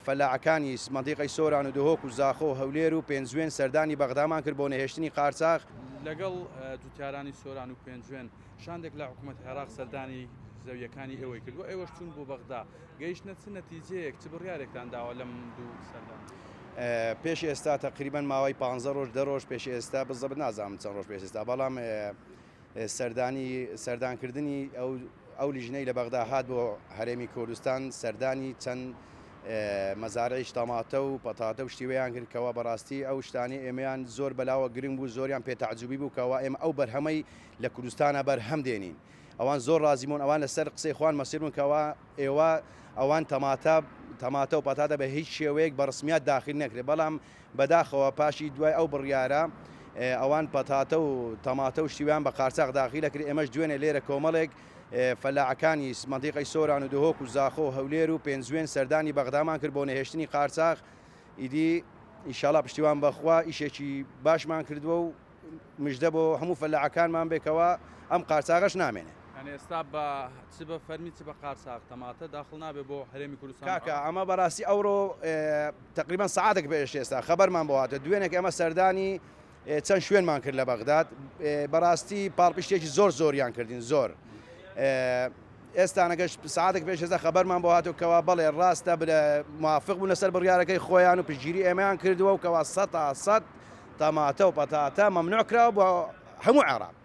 فەلاعەکانی منتیقەی سۆران و دهۆک و زاخۆ و هەولێر و پێنجوێن سەردانی بەغدامان کرد بۆ نەهێشتنی قارچاغ لەگەڵ دووتیارانی سۆران و پێنجوێن شاندێک لە حکوومەت عێراق سەردانی زەویەکانی ئێوەی کردووە ئێوەش چوون بۆ بەغدا گەیشتنە چ نەتیجەیەک چ بڕیارێکتان داوە لەم دوو سەردان پێش ئێستا تقریبان ماوەی 15 ڕۆژ دەڕۆژ پێش ئێستا بزەبت نازانم چەند ڕۆژ پێش ئێستا بەڵام سەردانکردنی ئەو لیژنەی لە بەغدا هات بۆ هەرێمی کوردستان سەردانی چەند مەزارعی تەماتە و پەتاتە و شتیوەیان کرد کەوا بەڕاستی ئەو شتانی ئێمەیان زۆر بەلاوە گرنگ بوو زۆریان پێتەعجوبی بوو کەوا ئێمە ئەو بەرهەمەی لە کوردستانە بەرهەم دێنین ئەوان زۆر ڕازیمون ئەوان لەسەر قسەی خوان مەسیرون کەوا ئێوە ئەوان تەماتە و پەتاتە بە هیچ شێوەیەک بە ڕسمیات داخل نەکرێت بەڵام بەداخەوە پاشی دوای ئەو بڕیارە ئەوان پەتاتە و تەماتە و شتیویان بە قارچاغ داخل دەکرێت ئێمەش دوێنێ لێرە کۆمەڵێک فەلاعەکانی منتیقەی سۆران و دهۆک و زاخۆ و هەولێر و پێنجوێن سەردانی بەغدامان کرد بۆ نەهێشتنی قارچاغ ئیدی ئینشاڵڵا پشتیوان بەخوا ئیشێکی باشمان کردووە و مژدە بۆ هەموو فەلاعەکانمان بێکەوە ئەم قارچاغەش نامێنێ ئێستا بە چ بە فەرمی چ بە قارچاغ تەماتە داخڵ نابێت بۆ هەرێمی کوردستان کاکە ئەمە بەڕاستی ئەوڕۆ تقریبان سەعاتێک پێش ئێستا خەبەرمان بۆ هاتە دوێنێک ئەمە سەردانی چەند شوێنمان کرد لە بەغداد بەڕاستی پاڵپشتێکی زۆریان کردین زۆر ئێستا نەگەشت ساعتێک پێش ئێستا خەبەرمان بۆ هاتووکەوە بەڵێ ڕاستە موافق بوون لەسەر بڕیارەکەی خۆیان و پشتگیری ئێمەیان کردووە و کەوا 100% تەماتە و پەتاتە مەمنوع کراوە بۆ هەموو عێراق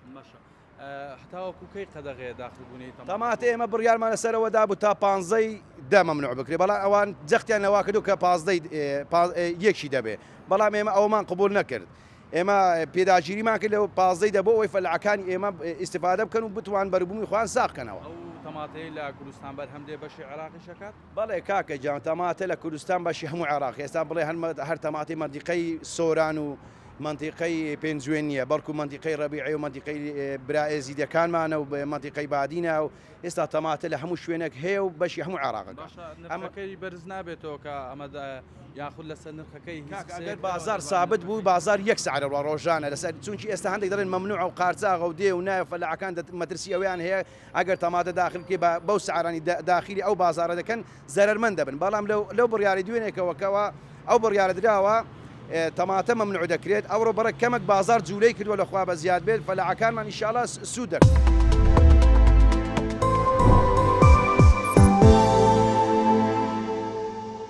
هەتاوەکو کەی قەدەغەیە داخلبوونی تەماتە ئێمە بڕیارمان لەسەرەوەدا بوو تا 15 مەمنوع بکرێت بەڵام ئەوان جەختیان لەوا کردو کە 15 یەکی دەبێ بەڵام ئێمە ئەومان قبول نەکرد ئێمە پێداگیریمان کرد لەو 15 دەبۆ ئەوەی فەلاعەکانی ئێمە ئیستیفادە بکەن و بتوان بەربوونی خۆیان ساغکەنەوە تەماتەی لە کوردستان بەرهەم دێ بەشی عێراقی شەکات بەڵێ کاکە جان تەماتە لە کوردستان بەشی هەموو عێراق ئێستا بڵێ هەر تەماتی منتیقەی سۆران و منتیقەی پێنجوێن نیە بەڵکو منتیقەی ڕەبیعی و منتیقەی برائێزیدەکانمانە و مەنتیقەی بادینە و ئێستا تەماتە لە هەموو شوێنێک هەیە و بەشی هەموو عێراقەکە ئەمەکەی بەرز نابێتەوە کە ئەمەدا یاخود لەسەر نرخەکەی ئەگەر بازار سابت بوو بازار یەک سعرە ڕۆژانە لەسەر چونکی ئێستا هەندێک دەڵێن مەمنوع و قارچاغ و دێ و نایە فەلاعەکان مەترسی ئەویان هەیە ئەگەر تەماتە داخلکەی بەو سعرانی داخلی ئەو بازارە دەکەن زەرمەند دەبن بەڵام لەو بڕیاری دوێنێکەوەکەوە ئەو بڕیارە دراوە تەماتە مەمنوع دەکرێت ئەوڕۆ بەرە کەمێک بازار جوولەی کردووە لەخوا بە زیاد بێت فەلاعەکانمان ئینشاڵڵا سوود دەکەن